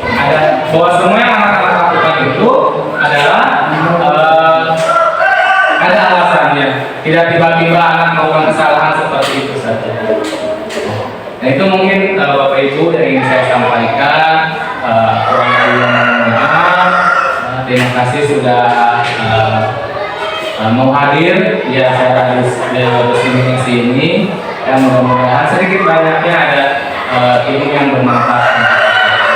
Ada bahwa semua yang anak-anak lakukan itu adalah ada alasannya. Tidak tiba-tiba anak melakukan kesalahan seperti itu saja. Nah itu mungkin Bapak Ibu yang ingin saya sampaikan. Kurang lebih mohon maaf. Terima kasih sudah mau hadir. Ya saya resmi sini. Dan mudah-mudahan sedikit banyaknya ada ilmu yang bermanfaat.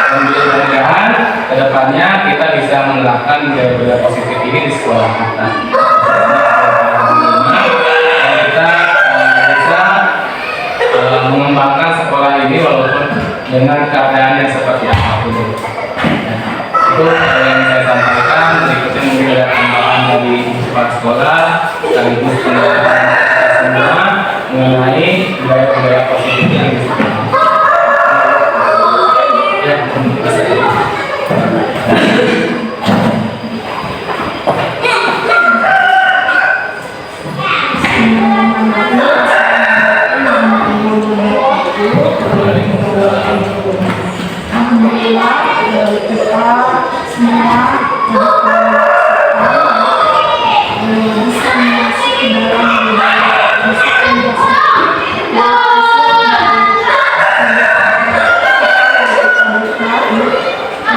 Dan mudah-mudahan kedepannya kita bisa menerapkan budaya positif ini di sekolah kita. Mengembangkan sekolah ini walaupun dengan keadaan yang seperti apapun. Itu yang saya sampaikan. Berikutnya mungkin ada tambahan dari kepala sekolah sekaligus penjelasan semua mengenai budaya-budaya positif yang di sekolah. Ya, terima kasih. Alhamdulillah. kita semua bisa masuk ke dalam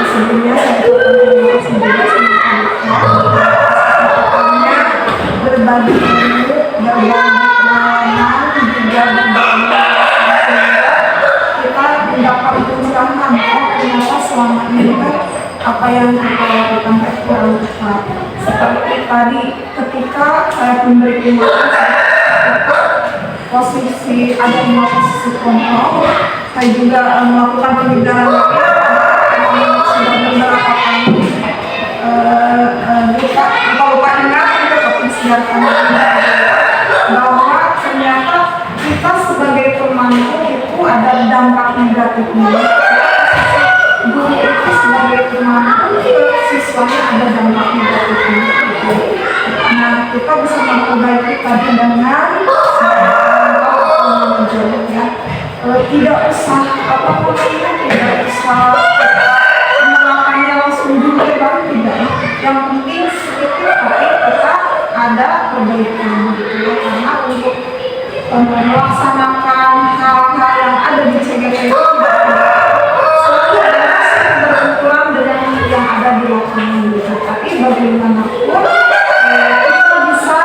sebelumnya berbagi ilmu, berbagi pengalaman, juga berbagi kita mendapat pencerahan. Oh ternyata selama ini apa yang kita lakukan kurang tepat. Seperti tadi ketika saya memberi informasi, posisi ada posisi kontrol, saya juga melakukan pengejaran sudah beberapa kali. Lupa ingat tapi siapkan bahwa ternyata kita sebagai pemangku itu ada dampak negatifnya. Guru itu sebagai pemangku, siswanya ada dampak negatifnya. Nah, kita bisa memperbaiki tadi dengan ya. Tidak usah tidak usah melakukannya langsung juga baru tidak. Yang penting sedikit tapi kita ada perbaikan gitu ya, karena untuk melaksanakan hal-hal yang ada di CGT itu selalu ada berbenturan dengan yang ada di lapangan gitu. Tapi bagaimanapun kita bisa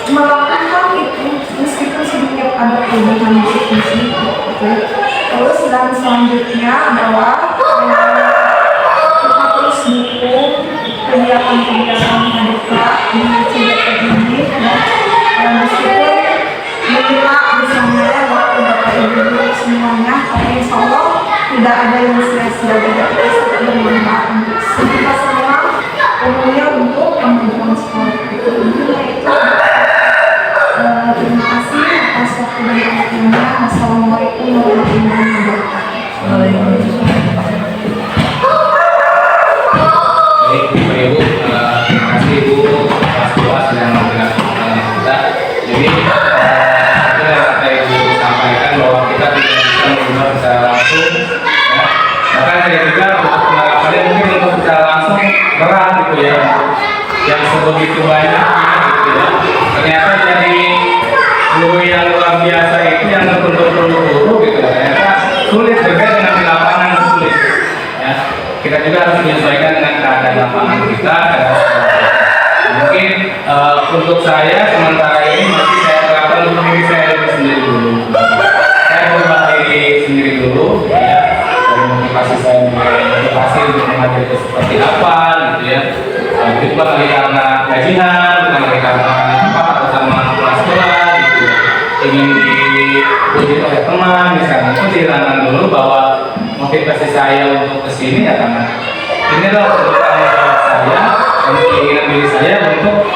melakukan itu meskipun sedikit ada perubahan sedikit gitu. Terus dan selanjutnya adalah kita terus dukung kegiatan-kegiatan mereka di CGT ini dan meskipun menilai misalnya waktu Bapak Ibu semuanya, tapi insya Allah tidak ada yang sia-sia, tidak bermanfaat untuk kita semua, umumnya untuk kemajuan sekolah itu. Terima kasih atas waktu dan perhatiannya. Assalamualaikum warahmatullahi wabarakatuh. Baik, Bapak Ibu, terima kasih Ibu atas doa yang mendengarkan kita. Jadi itu yang kata Ibu sampaikan bahwa kita tidak bisa mengubah secara langsung, ya. Bahkan juga untuk penerapannya mungkin untuk secara langsung berat gitu ya, yang sebegitu banyak gitu ya. Ternyata jadi guru yang luar biasa itu yang untuk guru gitu, ternyata sulit berbeda dengan di lapangan sulit. Ya, kita juga harus menyesuaikan dengan keadaan lapangan kita. Mungkin untuk saya sementara ini masih saya terapkan untuk diri saya sendiri dulu. Saya berubah diri sendiri dulu, ya. Dari motivasi saya motivasi untuk mengajar itu seperti apa, gitu ya. Itu bukan lagi karena gajian, bukan lagi karena apa atau sama kelas, gitu ya. Ingin dipuji oleh teman, misalnya itu dihilangkan dulu bahwa motivasi saya untuk kesini ya karena ini adalah tanggung jawab saya dan keinginan diri saya untuk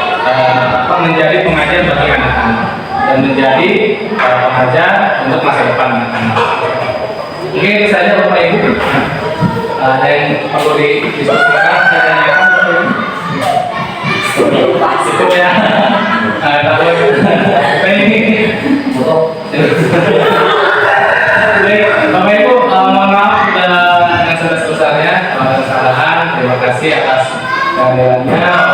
menjadi pengajar bagi anak-anak dan menjadi pengajar untuk masa depan anak-anak. Mungkin itu saja Bapak Ibu. Ada yang perlu didiskusikan, saya tanyakan itu ya. Bapak Ibu, mohon maaf dengan sebesar-besarnya kalau ada kesalahan. Terima kasih atas kehadirannya.